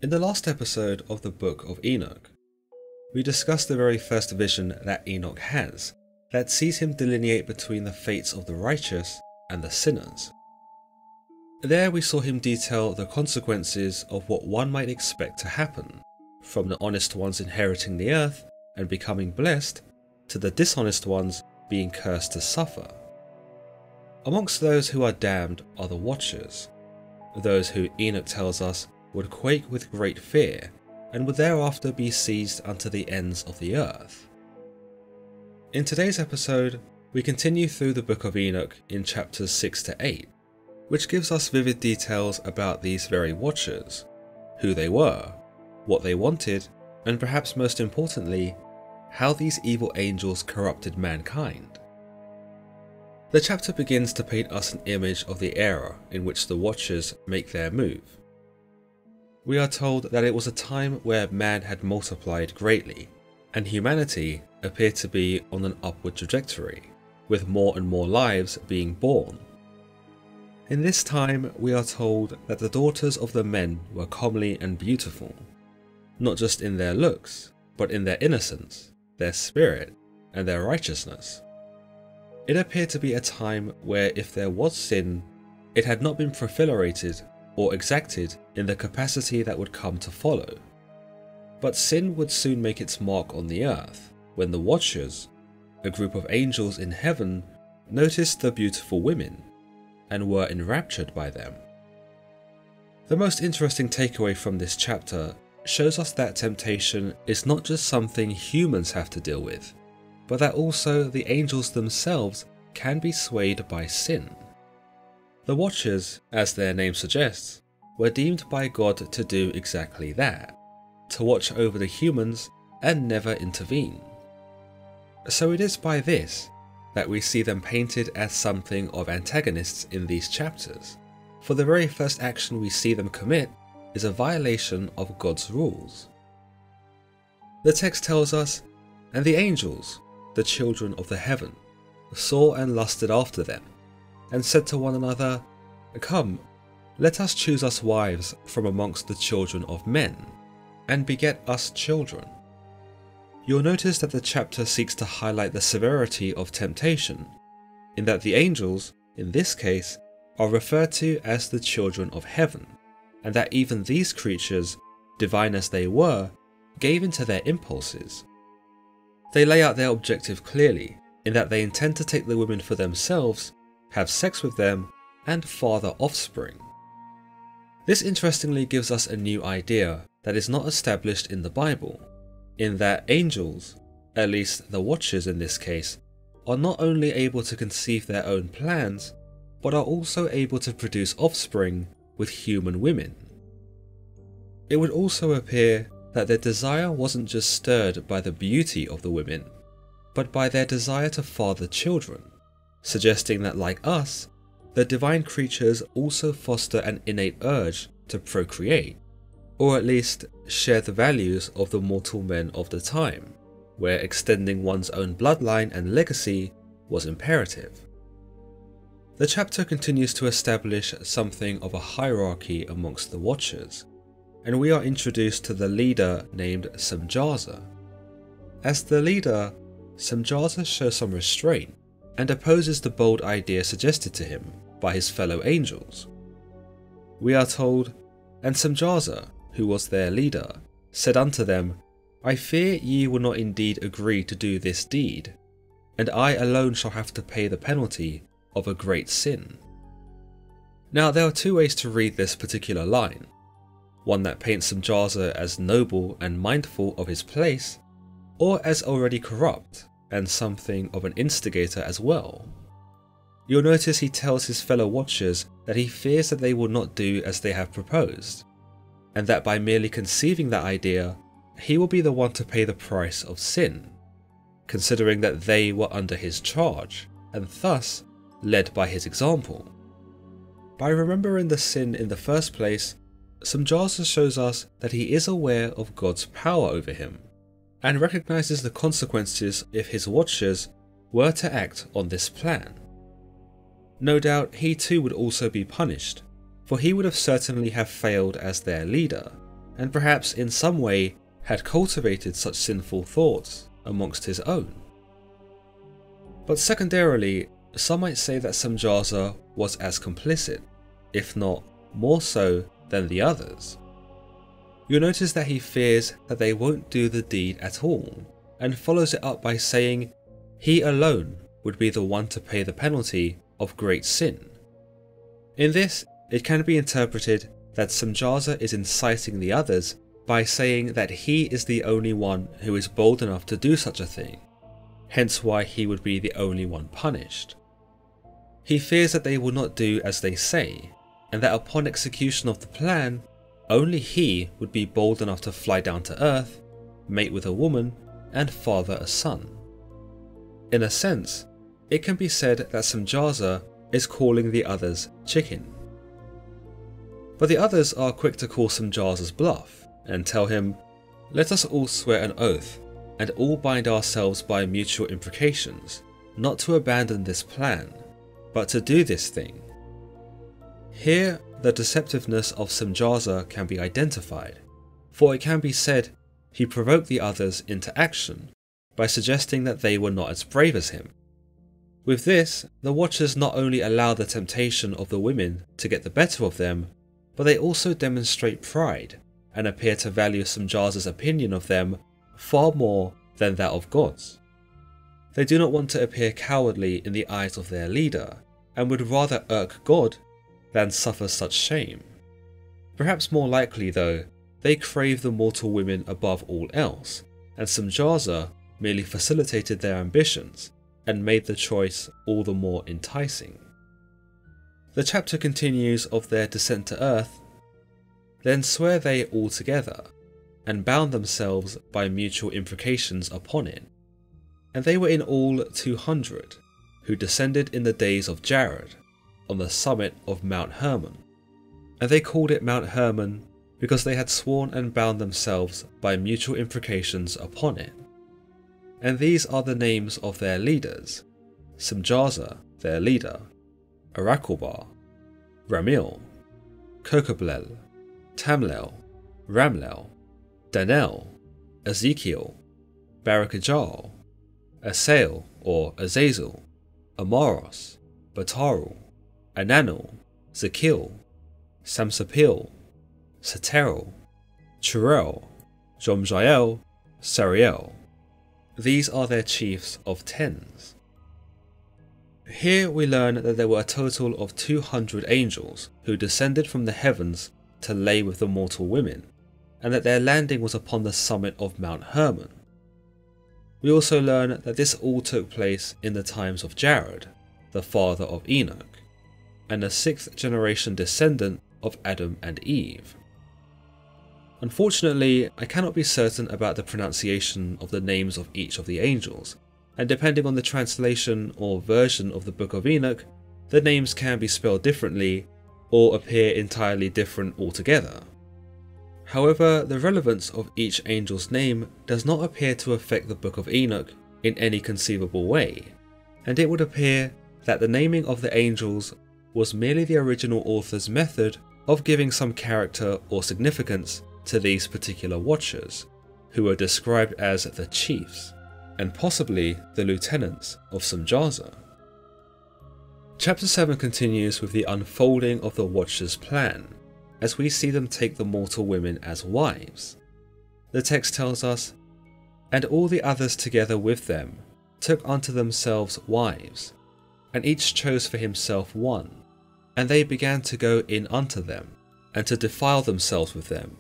In the last episode of the Book of Enoch, we discussed the very first vision that Enoch has that sees him delineate between the fates of the righteous and the sinners. There we saw him detail the consequences of what one might expect to happen, from the honest ones inheriting the earth and becoming blessed, to the dishonest ones being cursed to suffer. Amongst those who are damned are the Watchers, those who Enoch tells us would quake with great fear and would thereafter be seized unto the ends of the earth. In today's episode, we continue through the Book of Enoch in chapters 6 to 8, which gives us vivid details about these very Watchers, who they were, what they wanted, and perhaps most importantly, how these evil angels corrupted mankind. The chapter begins to paint us an image of the era in which the Watchers make their move. We are told that it was a time where man had multiplied greatly, and humanity appeared to be on an upward trajectory, with more and more lives being born. In this time, we are told that the daughters of the men were comely and beautiful, not just in their looks, but in their innocence, their spirit, and their righteousness. It appeared to be a time where if there was sin, it had not been proliferated or exacted in the capacity that would come to follow. But sin would soon make its mark on the earth, when the Watchers, a group of angels in heaven, noticed the beautiful women, and were enraptured by them. The most interesting takeaway from this chapter shows us that temptation is not just something humans have to deal with, but that also the angels themselves can be swayed by sin. The Watchers, as their name suggests, were deemed by God to do exactly that, to watch over the humans and never intervene. So it is by this that we see them painted as something of antagonists in these chapters, for the very first action we see them commit is a violation of God's rules. The text tells us, "And the angels, the children of the heaven, saw and lusted after them, and said to one another, Come, let us choose us wives from amongst the children of men, and beget us children." You'll notice that the chapter seeks to highlight the severity of temptation, in that the angels, in this case, are referred to as the children of heaven, and that even these creatures, divine as they were, gave into their impulses. They lay out their objective clearly, in that they intend to take the women for themselves, have sex with them, and father offspring. This interestingly gives us a new idea that is not established in the Bible, in that angels, at least the Watchers in this case, are not only able to conceive their own plans, but are also able to produce offspring with human women. It would also appear that their desire wasn't just stirred by the beauty of the women, but by their desire to father children, suggesting that like us, the divine creatures also foster an innate urge to procreate, or at least share the values of the mortal men of the time, where extending one's own bloodline and legacy was imperative. The chapter continues to establish something of a hierarchy amongst the Watchers, and we are introduced to the leader named Semjaza. As the leader, Semjaza shows some restraint and opposes the bold idea suggested to him by his fellow angels. We are told, "And Semjaza, who was their leader, said unto them, I fear ye will not indeed agree to do this deed, and I alone shall have to pay the penalty of a great sin." Now there are two ways to read this particular line, one that paints Semjaza as noble and mindful of his place, or as already corrupt and something of an instigator as well. You'll notice he tells his fellow Watchers that he fears that they will not do as they have proposed, and that by merely conceiving that idea, he will be the one to pay the price of sin, considering that they were under his charge, and thus led by his example. By remembering the sin in the first place, Semjaza shows us that he is aware of God's power over him, and recognizes the consequences if his Watchers were to act on this plan. No doubt he too would also be punished, for he would have certainly have failed as their leader, and perhaps in some way had cultivated such sinful thoughts amongst his own. But secondarily, some might say that Semjaza was as complicit, if not more so, than the others. You'll notice that he fears that they won't do the deed at all, and follows it up by saying he alone would be the one to pay the penalty of great sin. In this, it can be interpreted that Semjaza is inciting the others by saying that he is the only one who is bold enough to do such a thing, hence why he would be the only one punished. He fears that they will not do as they say, and that upon execution of the plan, only he would be bold enough to fly down to earth, mate with a woman, and father a son. In a sense, it can be said that Semjaza is calling the others chicken. But the others are quick to call Semjaza's bluff, and tell him, "Let us all swear an oath, and all bind ourselves by mutual imprecations, not to abandon this plan, but to do this thing." Here, the deceptiveness of Semjaza can be identified, for it can be said he provoked the others into action by suggesting that they were not as brave as him. With this, the Watchers not only allow the temptation of the women to get the better of them, but they also demonstrate pride and appear to value Semjaza's opinion of them far more than that of God's. They do not want to appear cowardly in the eyes of their leader, and would rather irk God than suffer such shame. Perhaps more likely though, they crave the mortal women above all else, and Semjaza merely facilitated their ambitions and made the choice all the more enticing. The chapter continues of their descent to earth. Then swear they all together, and bound themselves by mutual imprecations upon it. And they were in all 200, who descended in the days of Jared, on the summit of Mount Hermon. And they called it Mount Hermon because they had sworn and bound themselves by mutual imprecations upon it. And these are the names of their leaders: Semjaza, their leader, Arakelbar, Ramil, Kokoblel, Tamlel, Ramlel, Danel, Ezekiel, Barakajal, Asael or Azazel, Amaros, Batarul, Ananel, Zakil, Samsapil, Saterel, Churel, Jomjael, Sariel. These are their chiefs of tens. Here we learn that there were a total of 200 angels who descended from the heavens to lay with the mortal women, and that their landing was upon the summit of Mount Hermon. We also learn that this all took place in the times of Jared, the father of Enoch, and a 6th generation descendant of Adam and Eve. Unfortunately, I cannot be certain about the pronunciation of the names of each of the angels, and depending on the translation or version of the Book of Enoch, the names can be spelled differently or appear entirely different altogether. However, the relevance of each angel's name does not appear to affect the Book of Enoch in any conceivable way, and it would appear that the naming of the angels was merely the original author's method of giving some character or significance to these particular Watchers, who are described as the chiefs, and possibly the lieutenants of Semjaza. Chapter 7 continues with the unfolding of the Watchers' plan, as we see them take the mortal women as wives. The text tells us, "And all the others together with them took unto themselves wives, and each chose for himself one, and they began to go in unto them, and to defile themselves with them.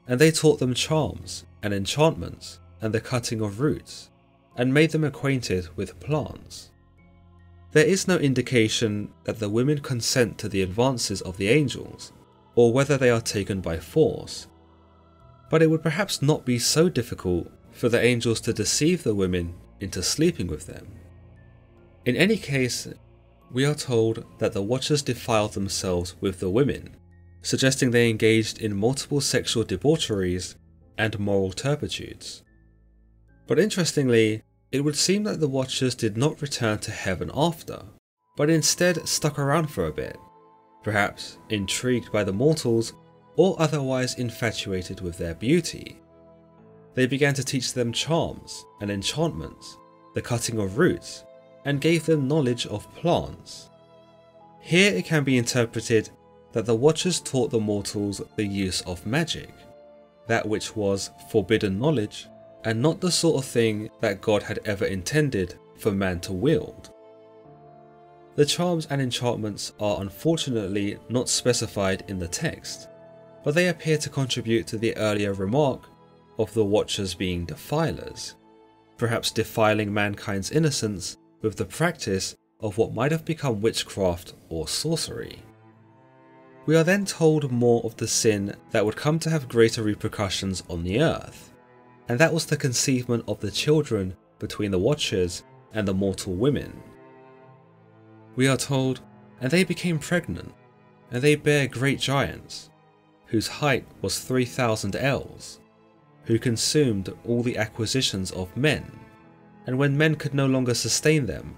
And they taught them charms, and enchantments, and the cutting of roots, and made them acquainted with plants." There is no indication that the women consent to the advances of the angels, or whether they are taken by force, but it would perhaps not be so difficult for the angels to deceive the women into sleeping with them. In any case, we are told that the Watchers defiled themselves with the women, suggesting they engaged in multiple sexual debaucheries and moral turpitudes. But interestingly, it would seem that the Watchers did not return to heaven after, but instead stuck around for a bit, perhaps intrigued by the mortals, or otherwise infatuated with their beauty. They began to teach them charms and enchantments, the cutting of roots, and gave them knowledge of plants. Here it can be interpreted that the Watchers taught the mortals the use of magic, that which was forbidden knowledge and not the sort of thing that God had ever intended for man to wield. The charms and enchantments are unfortunately not specified in the text, but they appear to contribute to the earlier remark of the Watchers being defilers, perhaps defiling mankind's innocence with the practice of what might have become witchcraft or sorcery. We are then told more of the sin that would come to have greater repercussions on the earth, and that was the conceivement of the children between the Watchers and the mortal women. We are told, "And they became pregnant, and they bare great giants, whose height was 3,000 ells, who consumed all the acquisitions of men, and when men could no longer sustain them,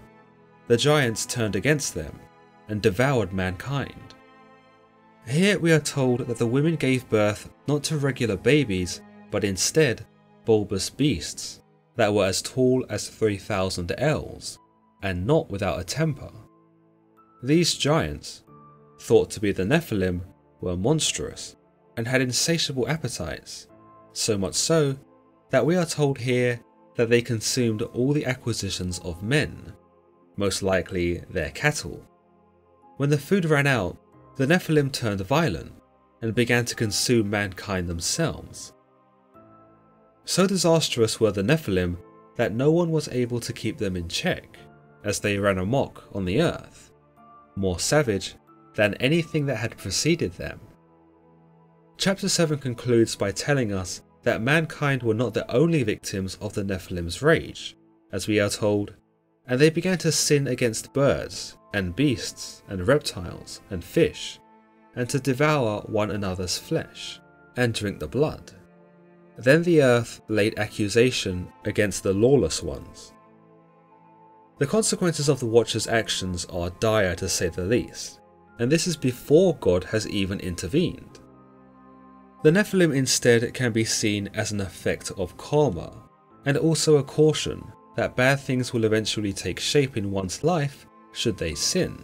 the giants turned against them, and devoured mankind." Here we are told that the women gave birth not to regular babies, but instead bulbous beasts that were as tall as 3,000 ells, and not without a temper. These giants, thought to be the Nephilim, were monstrous and had insatiable appetites, so much so that we are told here that they consumed all the acquisitions of men, most likely their cattle. When the food ran out, the Nephilim turned violent and began to consume mankind themselves. So disastrous were the Nephilim that no one was able to keep them in check, as they ran amok on the earth, more savage than anything that had preceded them. Chapter 7 concludes by telling us that mankind were not the only victims of the Nephilim's rage, as we are told, "And they began to sin against birds, and beasts, and reptiles, and fish, and to devour one another's flesh, and drink the blood. Then the earth laid accusation against the lawless ones." The consequences of the Watchers' actions are dire to say the least, and this is before God has even intervened. The Nephilim instead can be seen as an effect of karma, and also a caution that bad things will eventually take shape in one's life should they sin.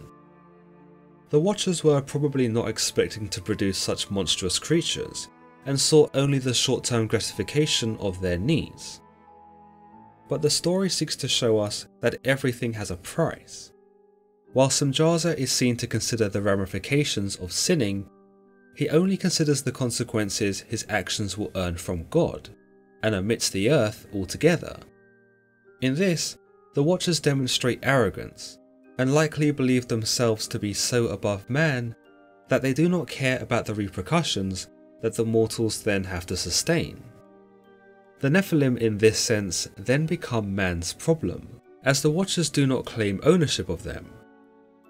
The Watchers were probably not expecting to produce such monstrous creatures, and sought only the short-term gratification of their needs. But the story seeks to show us that everything has a price. While Samjaza is seen to consider the ramifications of sinning, he only considers the consequences his actions will earn from God, and omits the earth altogether. In this, the Watchers demonstrate arrogance, and likely believe themselves to be so above man that they do not care about the repercussions that the mortals then have to sustain. The Nephilim in this sense then become man's problem, as the Watchers do not claim ownership of them,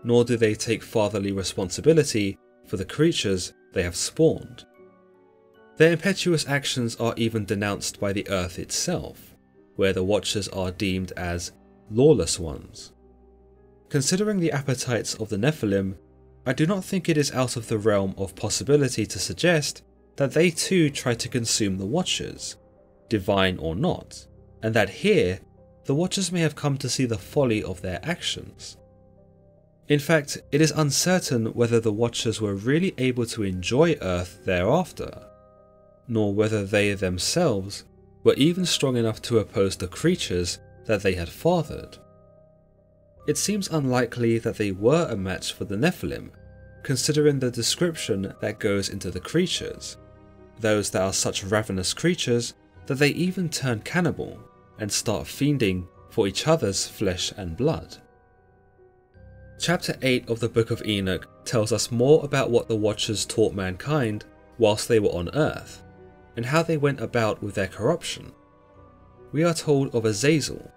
nor do they take fatherly responsibility for the creatures they have spawned. Their impetuous actions are even denounced by the earth itself, where the Watchers are deemed as lawless ones. Considering the appetites of the Nephilim, I do not think it is out of the realm of possibility to suggest that they too try to consume the Watchers, divine or not, and that here the Watchers may have come to see the folly of their actions. In fact, it is uncertain whether the Watchers were really able to enjoy Earth thereafter, nor whether they themselves were even strong enough to oppose the creatures that they had fathered. It seems unlikely that they were a match for the Nephilim, considering the description that goes into the creatures, those that are such ravenous creatures that they even turn cannibal and start fiending for each other's flesh and blood. Chapter 8 of the Book of Enoch tells us more about what the Watchers taught mankind whilst they were on Earth, and how they went about with their corruption. We are told of Azazel,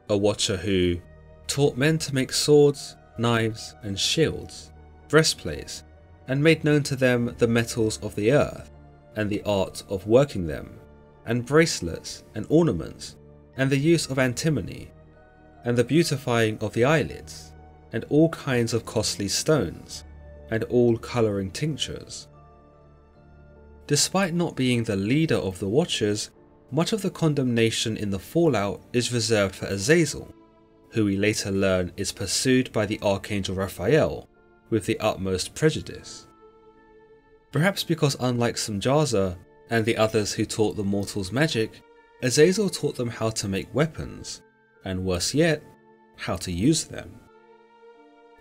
a Watcher who taught men to make swords, knives and shields, breastplates, and made known to them the metals of the earth, and the art of working them, and bracelets and ornaments, and the use of antimony, and the beautifying of the eyelids, and all kinds of costly stones, and all colouring tinctures. Despite not being the leader of the Watchers, much of the condemnation in the fallout is reserved for Azazel, who we later learn is pursued by the Archangel Raphael with the utmost prejudice. Perhaps because unlike Samjaza and the others who taught the mortals magic, Azazel taught them how to make weapons, and worse yet, how to use them.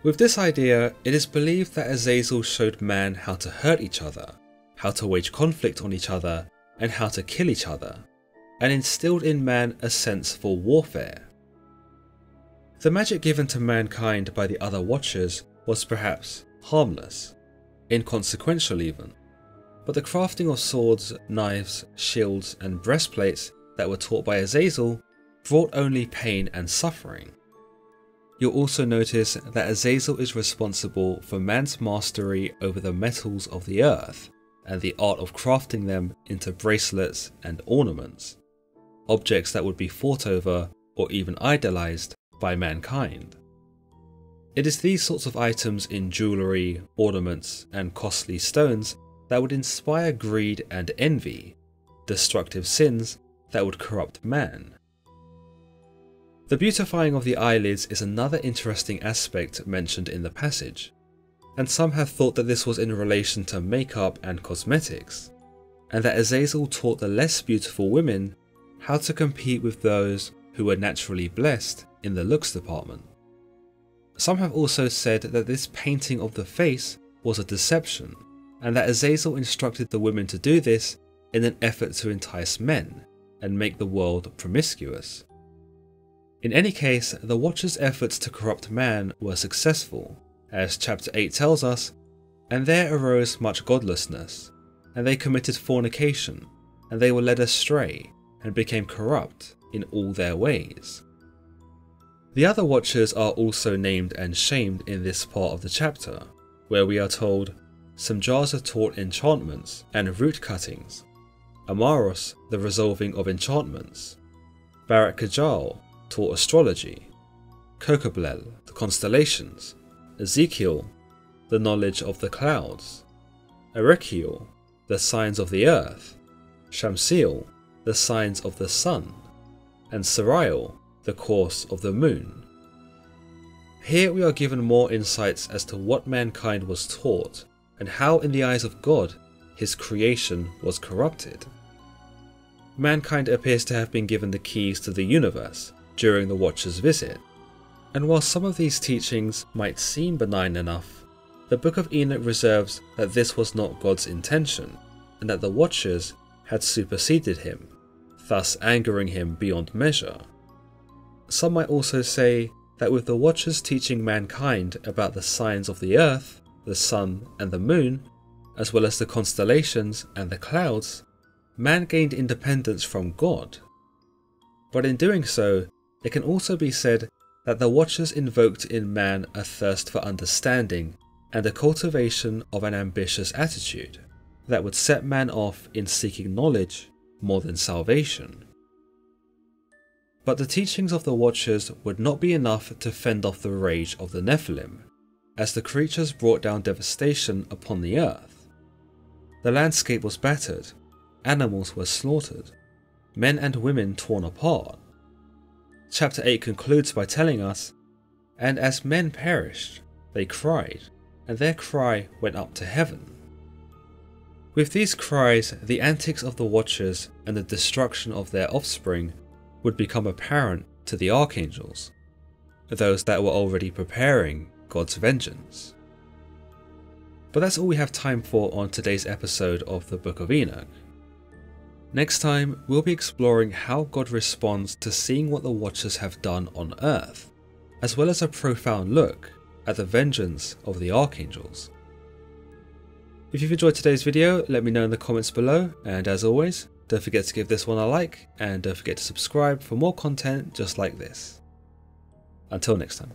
With this idea, it is believed that Azazel showed man how to hurt each other, how to wage conflict on each other, and how to kill each other, and instilled in man a sense for warfare. The magic given to mankind by the other Watchers was perhaps harmless, inconsequential even, but the crafting of swords, knives, shields, and breastplates that were taught by Azazel brought only pain and suffering. You'll also notice that Azazel is responsible for man's mastery over the metals of the earth and the art of crafting them into bracelets and ornaments, objects that would be fought over or even idolized by mankind. It is these sorts of items in jewellery, ornaments, and costly stones that would inspire greed and envy, destructive sins that would corrupt man. The beautifying of the eyelids is another interesting aspect mentioned in the passage, and some have thought that this was in relation to makeup and cosmetics, and that Azazel taught the less beautiful women how to compete with those who were naturally blessed in the looks department. Some have also said that this painting of the face was a deception, and that Azazel instructed the women to do this in an effort to entice men and make the world promiscuous. In any case, the Watchers' efforts to corrupt man were successful, as chapter 8 tells us, and there arose much godlessness, and they committed fornication, and they were led astray, and became corrupt in all their ways. The other Watchers are also named and shamed in this part of the chapter, where we are told, Samjaza taught enchantments and root cuttings, Amaros the resolving of enchantments, Barak Kajal taught astrology, Kokoblel the constellations, Ezekiel the knowledge of the clouds, Erekiel the signs of the earth, Shamsiel the signs of the sun, and Sariel the course of the moon. Here we are given more insights as to what mankind was taught and how in the eyes of God his creation was corrupted. Mankind appears to have been given the keys to the universe during the Watcher's visit, and while some of these teachings might seem benign enough, the Book of Enoch reserves that this was not God's intention, and that the Watchers had superseded him, thus angering him beyond measure. Some might also say that with the Watchers teaching mankind about the signs of the earth, the sun and the moon, as well as the constellations and the clouds, man gained independence from God. But in doing so, it can also be said that the Watchers invoked in man a thirst for understanding and a cultivation of an ambitious attitude that would set man off in seeking knowledge more than salvation. But the teachings of the Watchers would not be enough to fend off the rage of the Nephilim, as the creatures brought down devastation upon the earth. The landscape was battered, animals were slaughtered, men and women torn apart. Chapter 8 concludes by telling us, "And as men perished, they cried, and their cry went up to heaven." With these cries, the antics of the Watchers and the destruction of their offspring would become apparent to the archangels, those that were already preparing God's vengeance. But that's all we have time for on today's episode of the Book of Enoch. Next time, we'll be exploring how God responds to seeing what the Watchers have done on Earth, as well as a profound look at the vengeance of the archangels. If you've enjoyed today's video, let me know in the comments below, and as always, don't forget to give this one a like, and don't forget to subscribe for more content just like this. Until next time.